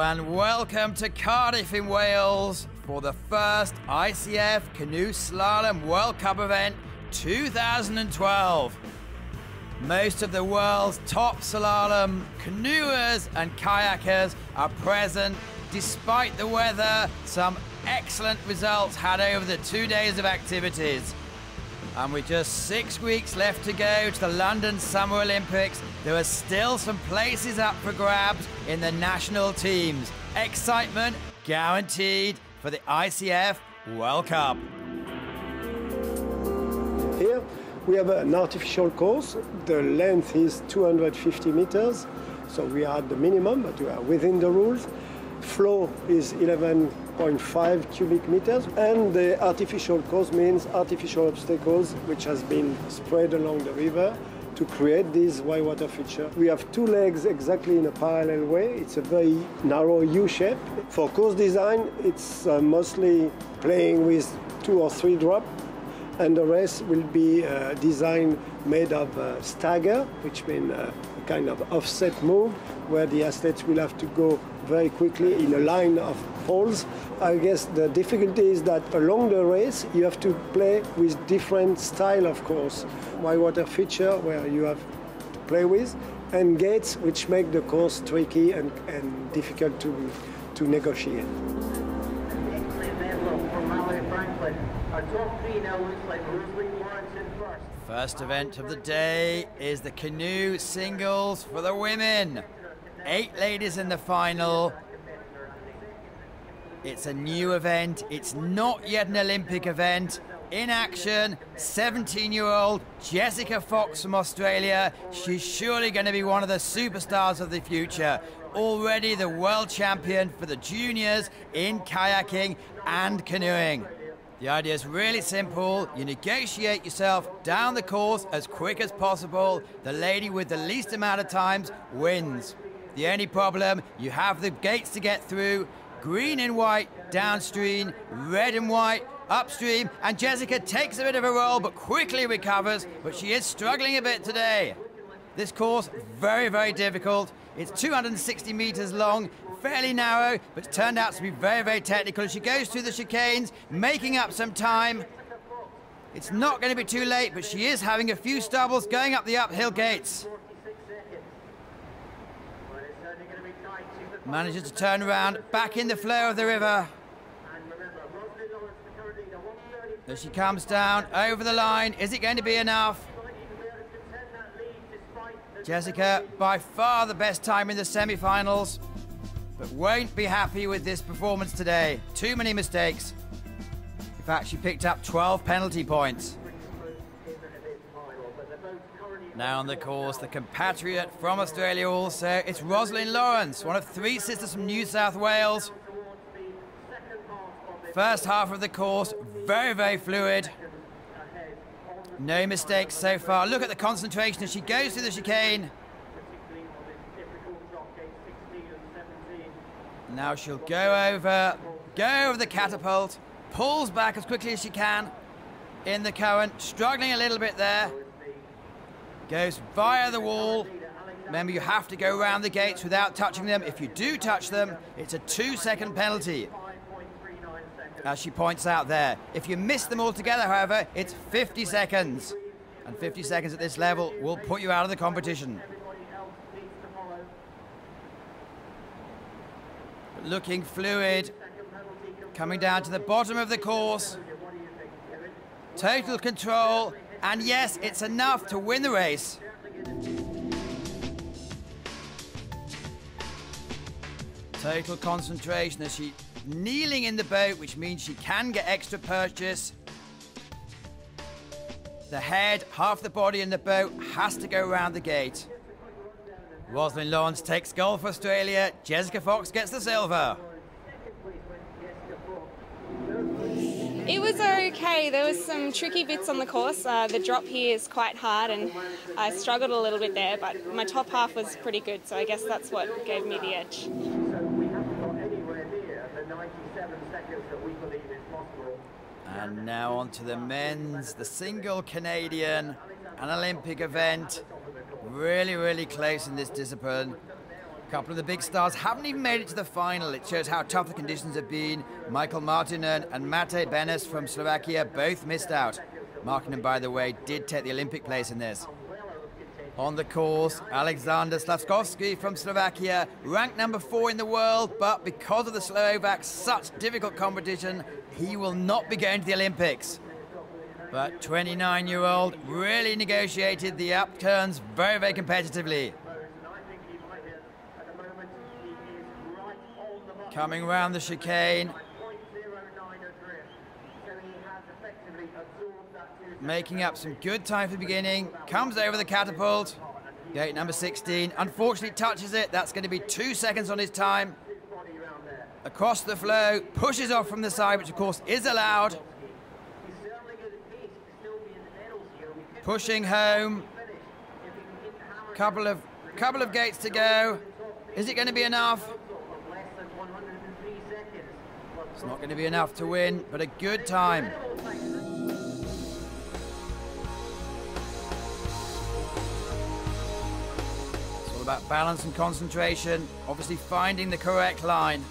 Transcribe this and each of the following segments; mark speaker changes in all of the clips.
Speaker 1: And welcome to Cardiff in Wales for the first ICF Canoe Slalom World Cup event 2012. Most of the world's top slalom canoers and kayakers are present. Despite the weather, some excellent results had over the 2 days of activities. And with just 6 weeks left to go to the London Summer Olympics, there are still some places up for grabs in the national teams. Excitement guaranteed for the ICF World Cup.
Speaker 2: Here we have an artificial course. The length is 250 meters, so we are at the minimum, but we are within the rules. Flow is 11.5 cubic meters, and the artificial course means artificial obstacles which has been spread along the river to create this whitewater feature. We have two legs exactly in a parallel way. It's a very narrow U shape. For course design, it's mostly playing with 2 or 3 drops, and the rest will be design made of stagger, which means a kind of offset move where the athletes will have to go very quickly in a line of poles. I guess the difficulty is that along the race you have to play with different style of course. Whitewater feature where you have to play with, and gates which make the course tricky and difficult to negotiate.
Speaker 1: First event of the day is the canoe singles for the women. 8 ladies in the final. It's a new event. It's not yet an Olympic event. In action, 17-year-old Jessica Fox from Australia. She's surely going to be one of the superstars of the future. Already the world champion for the juniors in kayaking and canoeing. The idea is really simple. You negotiate yourself down the course as quick as possible. The lady with the least amount of times wins. The only problem, you have the gates to get through. Green and white downstream, red and white upstream, and Jessica takes a bit of a roll but quickly recovers, but she is struggling a bit today. This course, very, very difficult. It's 260 meters long, fairly narrow, but it's turned out to be very, very technical. She goes through the chicanes, making up some time. It's not going to be too late, but she is having a few stumbles going up the uphill gates. Manages to turn around, back in the flow of the river. As she comes down over the line, is it going to be enough? Jessica, by far the best time in the semi-finals, but won't be happy with this performance today. Too many mistakes. In fact, she picked up 12 penalty points. Now on the course, the compatriot from Australia also. It's Florence, one of 3 sisters from New South Wales. First half of the course, very, very fluid. No mistakes so far. Look at the concentration as she goes through the chicane. Now she'll go over the catapult, pulls back as quickly as she can in the current, struggling a little bit there. Goes via the wall. Remember, you have to go around the gates without touching them. If you do touch them, it's a 2-second penalty, as she points out there. If you miss them altogether, however, it's 50 seconds. And 50 seconds at this level will put you out of the competition. Looking fluid, coming down to the bottom of the course. Total control, and yes, it's enough to win the race. Total concentration as she kneeling in the boat, which means she can get extra purchase. The head, half the body in the boat has to go around the gate. Florence takes gold for Australia. Jessica Fox gets the silver.
Speaker 3: It was okay. There was some tricky bits on the course. The drop here is quite hard and I struggled a little bit there, but my top half was pretty good, so I guess that's what gave me the edge.
Speaker 4: So we haven't got anywhere near the 97 seconds that we believe is possible.
Speaker 1: And now on to the men's, the single Canadian, an Olympic event. Really, really close in this discipline. A couple of the big stars haven't even made it to the final. It shows how tough the conditions have been. Michael Martinen and Matej Benes from Slovakia both missed out. Martinen, by the way, did take the Olympic place in this. On the course, Alexander Slavkovsky from Slovakia, ranked number 4 in the world, but because of the Slovaks, such difficult competition, he will not be going to the Olympics. But 29-year-old really negotiated the upturns very, very competitively. Coming round the chicane, making up some good time for the beginning, comes over the catapult, gate number 16, unfortunately touches it, that's going to be 2 seconds on his time. Across the flow, pushes off from the side, which of course is allowed. Pushing home, couple of gates to go. Is it going to be enough? It's not going to be enough to win, but a good time. It's all about balance and concentration, obviously finding the correct line.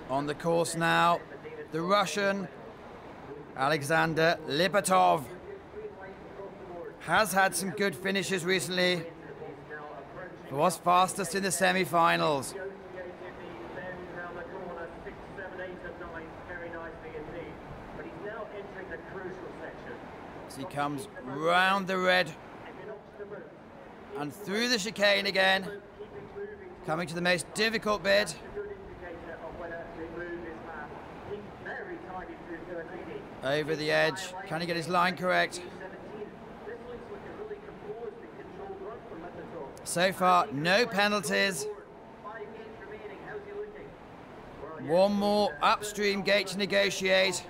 Speaker 1: On the course now, the Russian Alexander Lipatov has had some good finishes recently. He was fastest in the semi-finals. As he comes round the red and through the chicane again, coming to the most difficult bit. Over the edge, can he get his line correct? So far, no penalties. One more upstream gate to negotiate.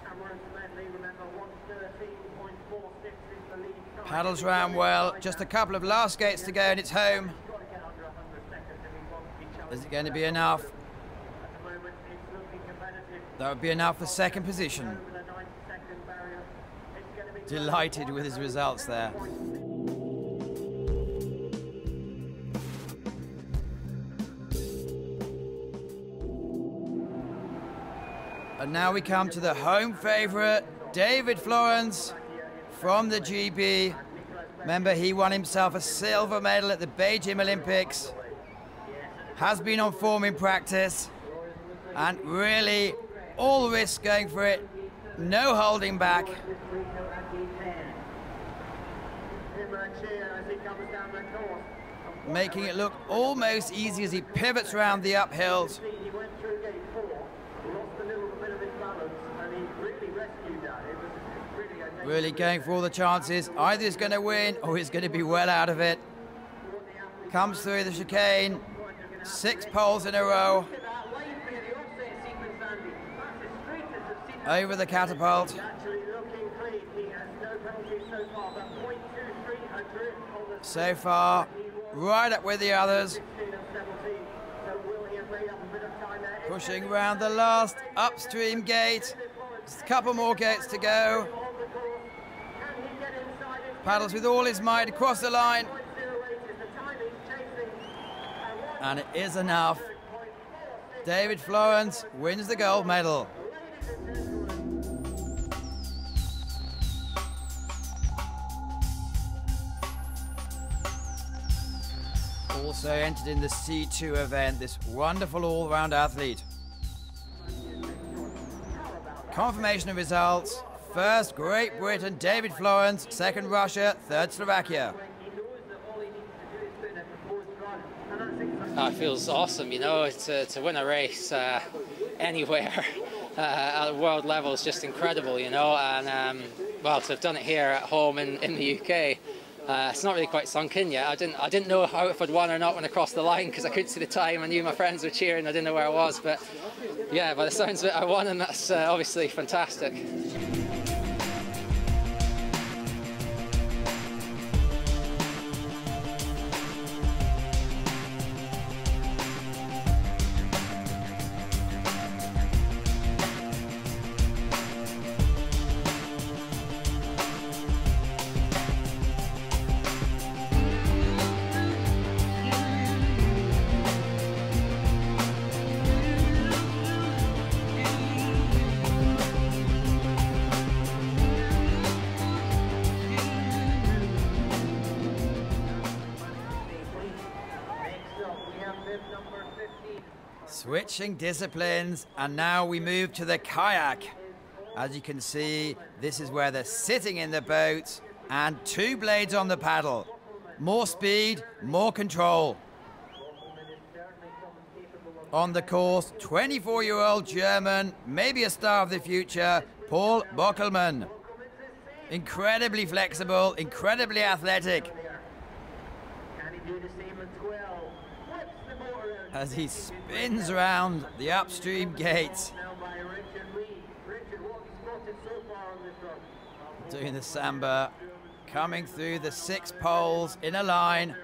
Speaker 1: Paddles round well, just a couple of last gates to go and it's home. Is it going to be enough? That would be enough for second position. Delighted with his results there. And now we come to the home favourite, David Florence from the GB. Remember, he won himself a silver medal at the Beijing Olympics. Has been on form in practice. And really, all risk going for it. No holding back. Making it look almost easy as he pivots around the uphills. Really going for all the chances. Either he's going to win or he's going to be well out of it. Comes through the chicane. 6 poles in a row. Over the catapult. So far, right up with the others. Pushing round the last upstream gate. Just a couple more gates to go. Paddles with all his might across the line. And it is enough. David Florence wins the gold medal. Also entered in the C2 event, this wonderful all-round athlete. Confirmation of results. First, Great Britain, David Florence. Second, Russia. Third, Slovakia.
Speaker 5: It feels awesome, you know, to win a race anywhere at world level is just incredible, you know, and well, to have done it here at home in the UK, it's not really quite sunk in yet. I didn't know how if I'd won or not when I crossed the line because I couldn't see the time. I knew my friends were cheering. I didn't know where I was, but yeah, by the sounds of it, I won, and that's obviously fantastic.
Speaker 1: Switching disciplines, and now we move to the kayak. As you can see, this is where they're sitting in the boat and 2 blades on the paddle. More speed, more control. On the course, 24-year-old German, maybe a star of the future, Paul Bockelman. Incredibly flexible, incredibly athletic. As he spins around the upstream gates. Doing the samba, coming through the 6 poles in a line.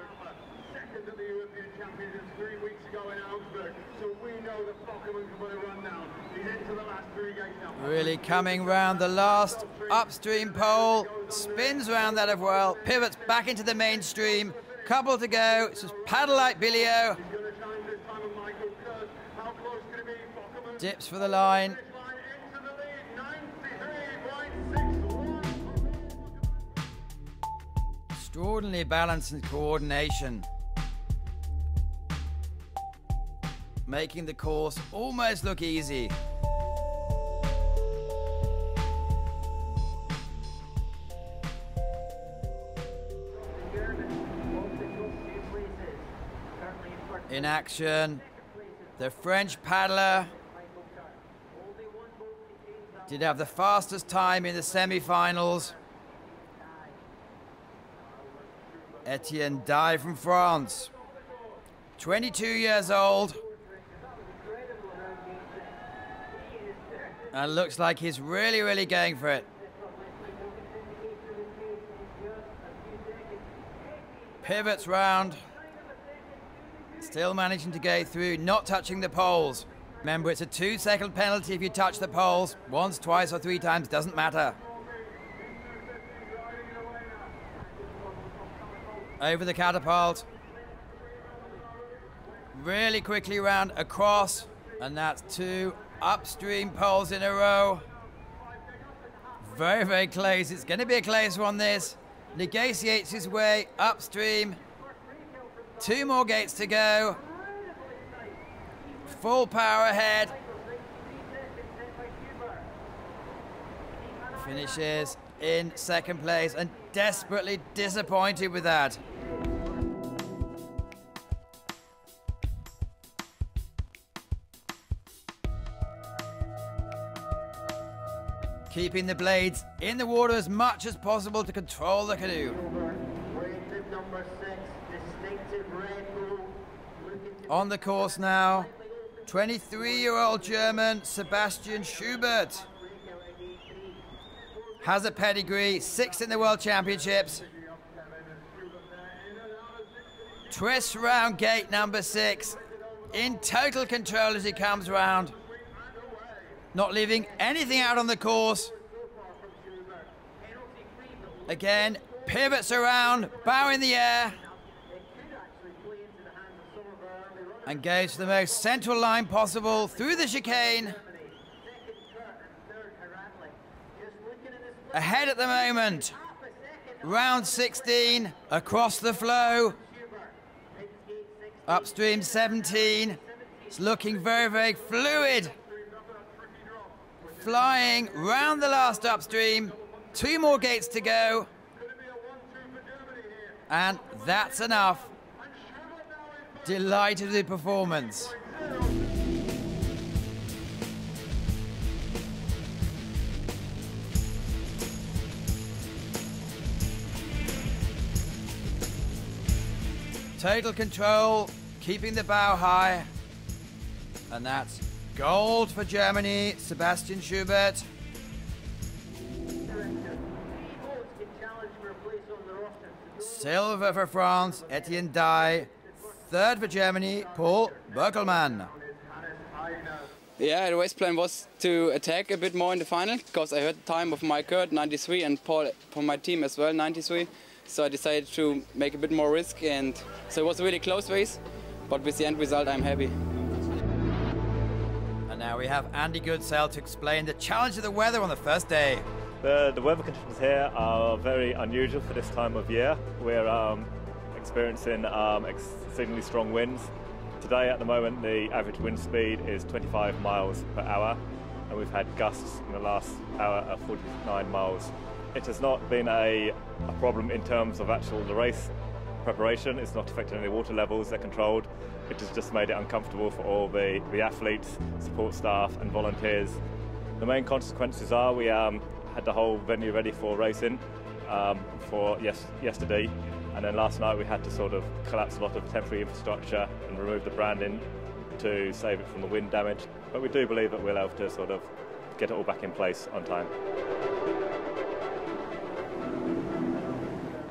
Speaker 1: Really coming round the last upstream pole, spins around that as well, pivots back into the mainstream, couple to go, it's just paddle like Billy-O. Dips for the line. Extraordinary balance and coordination. Making the course almost look easy. In action, the French paddler did have the fastest time in the semi-finals. Etienne Dye from France, 22 years old, and looks like he's really going for it. Pivots round, still managing to go through, not touching the poles. Remember, it's a 2-second penalty if you touch the poles. Once, twice, or 3 times, doesn't matter. Over the catapult. Really quickly round across, and that's 2 upstream poles in a row. Very close. It's going to be a close one, this. Negotiates his way upstream. 2 more gates to go. Full power ahead. Finishes in 2nd place and desperately disappointed with that. Keeping the blades in the water as much as possible to control the canoe. On the course now, 23-year-old German Sebastian Schubert. Has a pedigree, 6th in the World Championships. Twists round gate number 6. In total control as he comes round. Not leaving anything out on the course. Again, pivots around, bow in the air. And goes to the most central line possible through the chicane. Ahead at the moment. Round 16, across the flow. Upstream 17. It's looking very fluid. Flying round the last upstream. 2 more gates to go. And that's enough. Delighted with the performance. Total control, keeping the bow high. And that's gold for Germany, Sebastian Schubert. Silver for France, Etienne Dye. 3rd for Germany, Paul Bockelman.
Speaker 6: Yeah, the race plan was to attack a bit more in the final, because I heard the time of Mike Kurt, 93, and Paul from my team as well, 93. So I decided to make a bit more risk, and so it was a really close race, but with the end result I'm happy.
Speaker 1: And now we have Andy Goodsell to explain the challenge of the weather on the first day.
Speaker 7: The weather conditions here are very unusual for this time of year. We're experiencing exceedingly strong winds, Today, at the moment, the average wind speed is 25 miles per hour, and we've had gusts in the last hour of 49 miles. It has not been a problem in terms of the race preparation. It's not affected any water levels, they're controlled. It has just made it uncomfortable for all the athletes, support staff and volunteers. The main consequences are we had the whole venue ready for racing for yesterday, and then last night we had to sort of collapse a lot of temporary infrastructure and remove the branding to save it from the wind damage. But we do believe that we'll be able to sort of get it all back in place on time.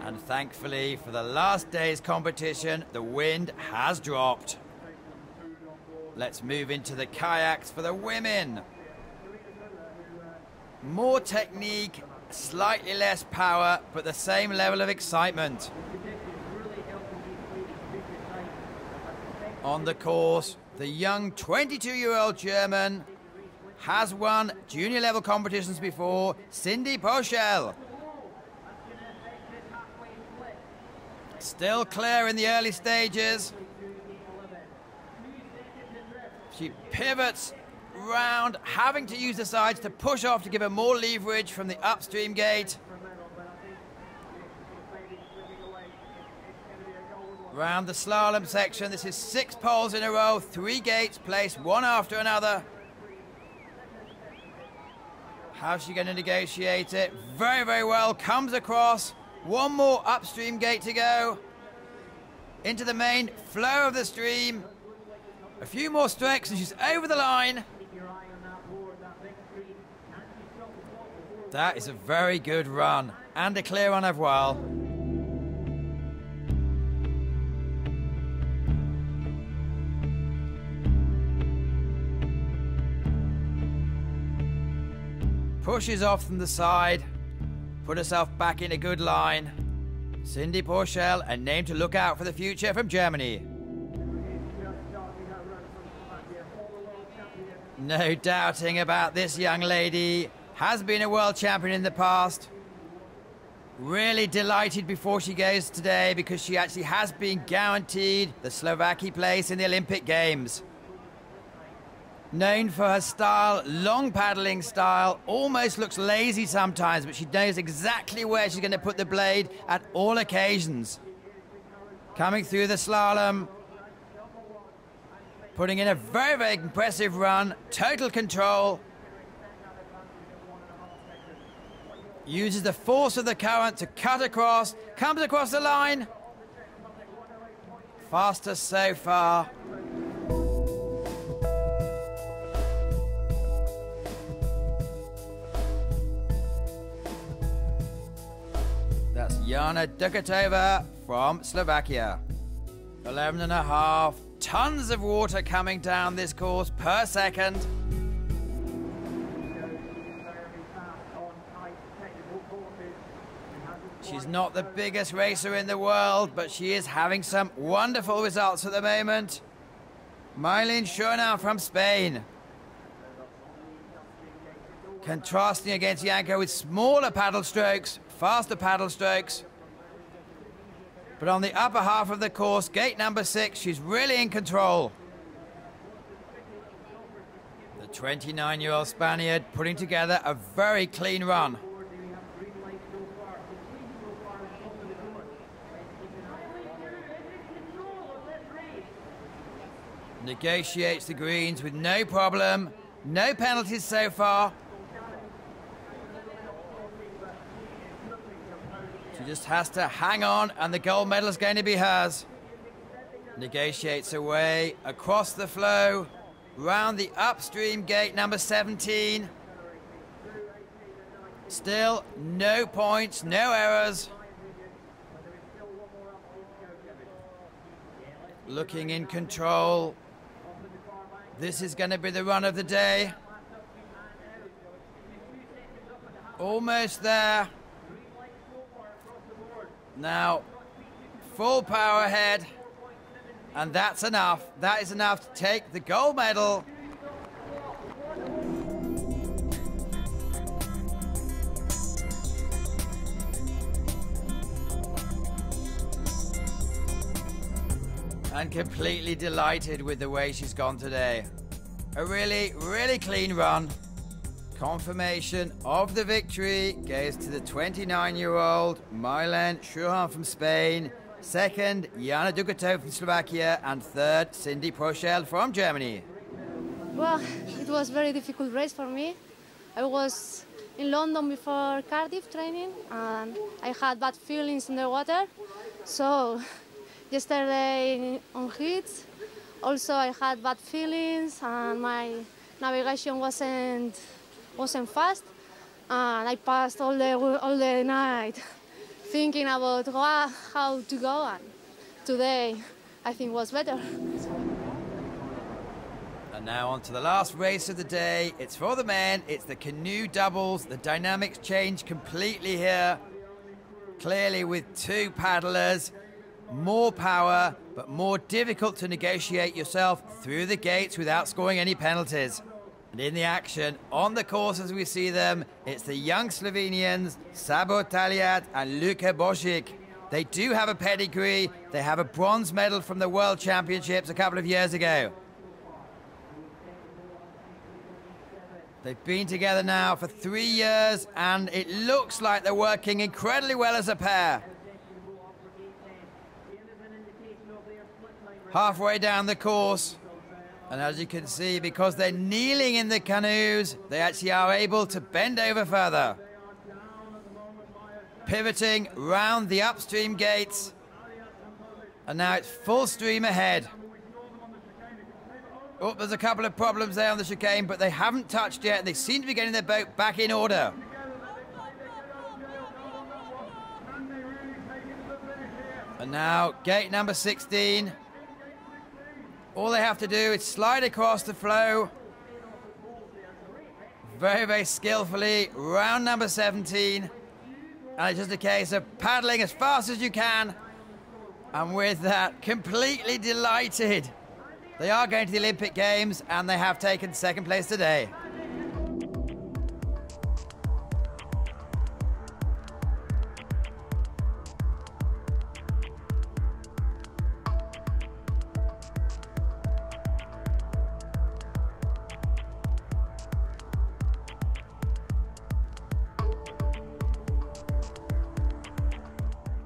Speaker 1: And thankfully, for the last day's competition, the wind has dropped. Let's move into the kayaks for the women. More technique, slightly less power, but the same level of excitement. On the course, the young 22-year-old German has won junior level competitions before, Cindy Poschel. Still clear in the early stages. She pivots round, having to use the sides to push off to give her more leverage from the upstream gate. Round the slalom section, this is 6 poles in a row, 3 gates placed one after another. How's she going to negotiate it? Very, very well, comes across. One more upstream gate to go. Into the main flow of the stream. A few more strokes and she's over the line. That is a very good run and a clear run as well. Pushes off from the side. Put herself back in a good line. Cindy Poschel, a name to look out for the future from Germany. No doubting about this young lady. Has been a world champion in the past. Really delighted before she goes today because she actually has been guaranteed the Slovakia place in the Olympic Games. Known for her style, long paddling style, almost looks lazy sometimes, but she knows exactly where she's going to put the blade at all occasions. Coming through the slalom, putting in a very, very impressive run, total control. Uses the force of the current to cut across, comes across the line. Fastest so far. That's Jana Dukatova from Slovakia. 11.5 tons of water coming down this course per second. She's not the biggest racer in the world, but she is having some wonderful results at the moment. Mylene Schonau from Spain. Contrasting against Janka with smaller paddle strokes, faster paddle strokes. But on the upper half of the course, gate number 6, she's really in control. The 29-year-old Spaniard putting together a very clean run. Negotiates the greens with no problem. No penalties so far. She just has to hang on and the gold medal is going to be hers. Negotiates away across the flow, round the upstream gate number 17. Still no points, no errors. Looking in control. This is going to be the run of the day. Almost there. Now, full power ahead. And that's enough. That is enough to take the gold medal. And completely delighted with the way she's gone today. A really, really clean run. Confirmation of the victory goes to the 29-year-old Marlene Churran from Spain. Second, Jana Dukato from Slovakia. And third, Cindy Prochel from Germany.
Speaker 8: Well, it was a very difficult race for me. I was in London before Cardiff training and I had bad feelings in the water. So yesterday on heats, also I had bad feelings and my navigation wasn't fast. And I passed all the night thinking about how to go, and today I think was better.
Speaker 1: And now on to the last race of the day. It's for the men, it's the Canoe Doubles. The dynamics change completely here. Clearly with two paddlers, more power, but more difficult to negotiate yourself through the gates without scoring any penalties. And in the action, on the course as we see them, it's the young Slovenians, Sabo Taliat and Luka Bosic. They do have a pedigree. They have a bronze medal from the World Championships a couple of years ago. They've been together now for 3 years, and it looks like they're working incredibly well as a pair. Halfway down the course, and as you can see, because they're kneeling in the canoes, they actually are able to bend over further. Pivoting round the upstream gates, and now it's full stream ahead. Oh, there's a couple of problems there on the chicane, but they haven't touched yet. They seem to be getting their boat back in order. And now, gate number 16. All they have to do is slide across the flow. Very, very skillfully, round number 17. And it's just a case of paddling as fast as you can. And with that, completely delighted. They are going to the Olympic Games, and they have taken second place today.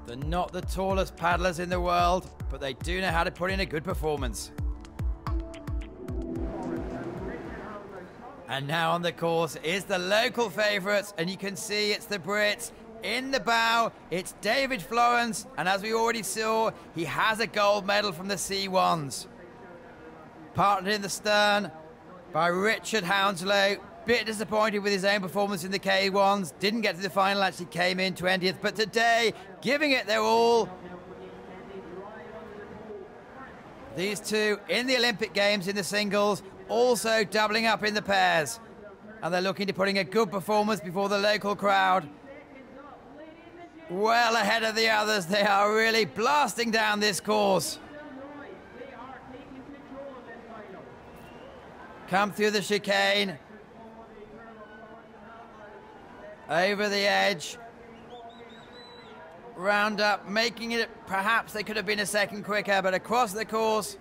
Speaker 1: They're not the tallest paddlers in the world, but they do know how to put in a good performance. And now on the course is the local favourites, and you can see it's the Brits. In the bow, it's David Florence, and as we already saw, he has a gold medal from the C1s. Partnered in the stern by Richard Hounslow. Bit disappointed with his own performance in the K1s. Didn't get to the final, actually came in 20th, but today, giving it their all. These two in the Olympic Games in the singles, also doubling up in the pairs. And they're looking to put in a good performance before the local crowd. Well ahead of the others, they are really blasting down this course. Come through the chicane. Over the edge. Round up, making it, perhaps they could have been a second quicker, but across the course.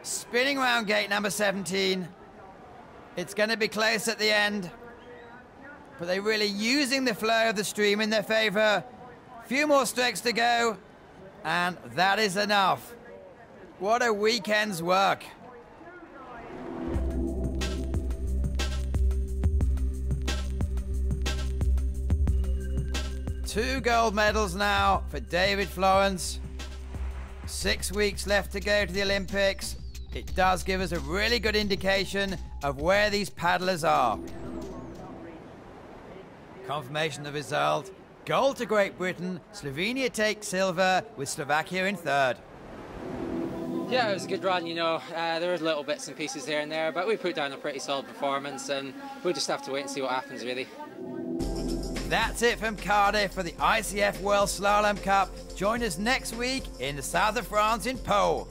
Speaker 1: Spinning round gate number 17. It's going to be close at the end. But they're really using the flow of the stream in their favour. Few more strokes to go. And that is enough. What a weekend's work. Two gold medals now for David Florence. 6 weeks left to go to the Olympics. It does give us a really good indication of where these paddlers are. Confirmation of the result. Gold to Great Britain. Slovenia takes silver with Slovakia in third.
Speaker 5: Yeah, it was a good run, you know. There were little bits and pieces here and there, but we put down a pretty solid performance, and we'll just have to wait and see what happens, really.
Speaker 1: That's it from Cardiff for the ICF World Slalom Cup. Join us next week in the south of France in Pau.